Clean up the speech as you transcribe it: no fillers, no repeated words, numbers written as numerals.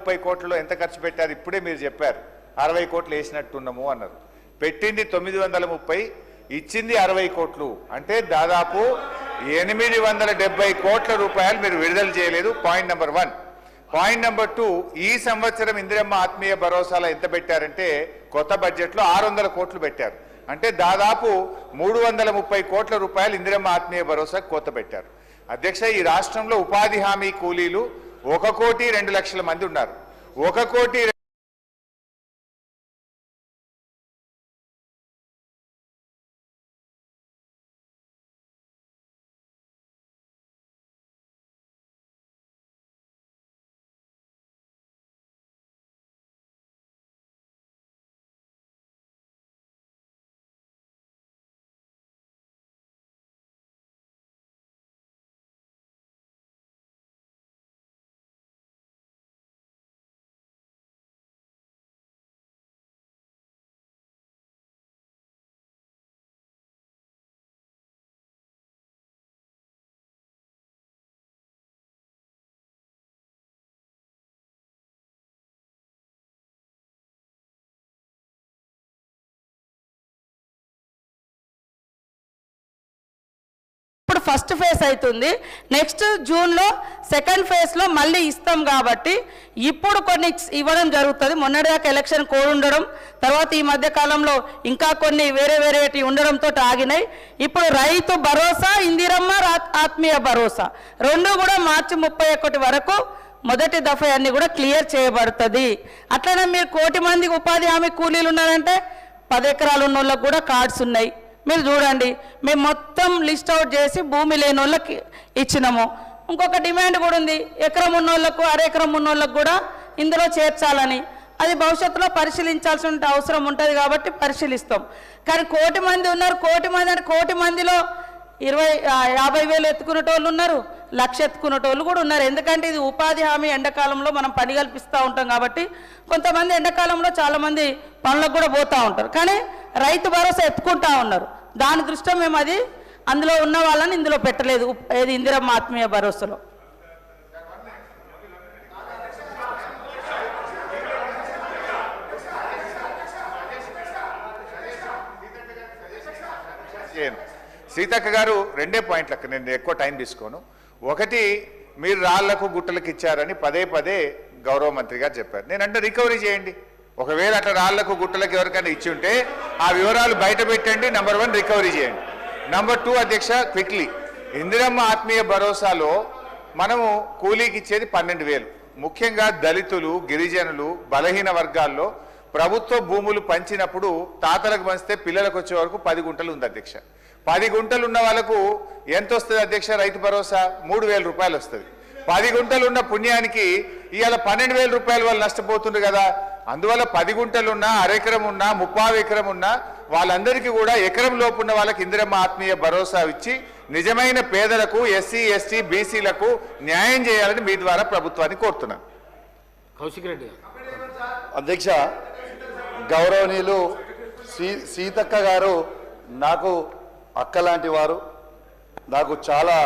30 కోట్లలో ఎంత ఖర్చు పెట్టారు ఇప్పుడే మీరు చెప్పారు 60 కోట్లు వేసినట్టున్నాము అన్నారు పెట్టింది 930 ఇచ్చింది 60 కోట్లు అంటే దాదాపు 870 కోట్ల రూపాయలు మీరు విడుదల చేయలేదు పాయింట్ నెంబర్ 1 పాయింట్ నెంబర్ 2 ఈ సంవత్సరం ఇందిరమ్మ ఆత్మీయ భరోసాలో ఎంత పెట్టారంటే కొత్త బడ్జెట్లో 600 కోట్లు పెట్టారు అంటే దాదాపు 330 కోట్ల రూపాయలు ఇందిరమ్మ ఆత్మీయ భరోసాకు కోత పెట్టారు అధ్యక్ష ఈ రాష్ట్రంలో ఉపాధి హామీ కూలీలు 1,02,00,000 మంది ఉన్నారు 1,00,00,000 ఫస్ట్ ఫేజ్ అవుతుంది నెక్స్ట్ జూన్లో సెకండ్ ఫేజ్లో మళ్ళీ ఇస్తాం కాబట్టి ఇప్పుడు కొన్ని ఇవ్వడం జరుగుతుంది మొన్నటిదాకా ఎలక్షన్ కోడ్ ఉండడం తర్వాత ఈ మధ్య కాలంలో ఇంకా కొన్ని వేరేటి ఉండడంతో ఆగినాయి ఇప్పుడు రైతు భరోసా ఇందిరమ్మ ఆత్మీయ భరోసా రెండు కూడా మార్చి 31 వరకు మొదటి దఫా అన్ని కూడా క్లియర్ చేయబడుతుంది అట్లనే మీరు 1 కోటి మందికి ఉపాధి హామీ కూలీలు ఉన్నారంటే 10 ఎకరాలు ఉన్న వాళ్ళకి కూడా కార్డ్స్ ఉన్నాయి మీరు చూడండి మేము మొత్తం లిస్ట్ అవుట్ చేసి భూమి లేని వాళ్ళకి ఇచ్చినాము ఇంకొక డిమాండ్ కూడా ఉంది ఎకరం ఉన్న వాళ్ళకు అరెకరం ఉన్న వాళ్ళకు కూడా ఇందులో చేర్చాలని అది భవిష్యత్తులో పరిశీలించాల్సిన అవసరం ఉంటుంది కాబట్టి పరిశీలిస్తాం కానీ 1 కోటి మంది ఉన్నారు 1 కోటి మంది అంటే 1 కోటి మందిలో 50,000 ఎత్తుకునేటోళ్ళు ఉన్నారు 1,00,000 ఎత్తుకునేటోళ్ళు కూడా ఉన్నారు ఎందుకంటే ఇది ఉపాధి హామీ ఎండాకాలంలో మనం పని కల్పిస్తూ ఉంటాం కాబట్టి కొంతమంది ఎండాకాలంలో చాలామంది పనులకు కూడా పోతూ ఉంటారు కానీ రైతు భరోసా ఎత్తుకుంటా ఉన్నారు దాని దృష్ట్యా మేము అది అందులో ఉన్న వాళ్ళని ఇందులో పెట్టలేదు ఏది ఇందిరమ్మ ఆత్మీయ భరోసాలో సీతక్క గారు 2 పాయింట్లకు నేను ఎక్కువ టైం తీసుకోను ఒకటి మీరు రాళ్లకు గుట్టలకు ఇచ్చారని పదే గౌరవ మంత్రి గారు చెప్పారు నేనంటే రికవరీ చేయండి ఒకవేళ అట్లా రాళ్లకు గుట్టలకు ఎవరికైనా ఇచ్చి ఉంటే ఆ వివరాలు బయట పెట్టండి నంబర్ 1 రికవరీ చేయండి నంబర్ 2 అధ్యక్ష క్విక్లీ ఇందిరమ్మ ఆత్మీయ భరోసాలో మనము కూలీకి ఇచ్చేది 12,000 ముఖ్యంగా దళితులు గిరిజనులు బలహీన వర్గాల్లో ప్రభుత్వ భూములు పంచినప్పుడు తాతలకు పంచితే పిల్లలకు వచ్చే వరకు 10 గుంటలు ఉంది అధ్యక్ష 10 గుంటలు ఉన్న వాళ్ళకు ఎంత వస్తుంది అధ్యక్ష రైతు భరోసా 3,000 రూపాయలు వస్తుంది 10 గుంటలు ఉన్న పుణ్యానికి ఇవాళ 12,000 రూపాయలు వాళ్ళు నష్టపోతుంది కదా అందువల్ల 10 గుంటలున్నా అరెకరం ఉన్నా 30 ఎకరం ఉన్నా వాళ్ళందరికీ కూడా ఎకరం లోపు ఉన్న వాళ్ళకి ఇందిరమ్మ ఆత్మీయ భరోసా ఇచ్చి నిజమైన పేదలకు ఎస్సీ ఎస్టీ బీసీలకు న్యాయం చేయాలని మీ ద్వారా ప్రభుత్వాన్ని కోరుతున్నాను కౌశిక్ రెడ్డి అధ్యక్ష గౌరవనీయులు సీతక్క గారు నాకు అక్క లాంటి వారు నాకు చాలా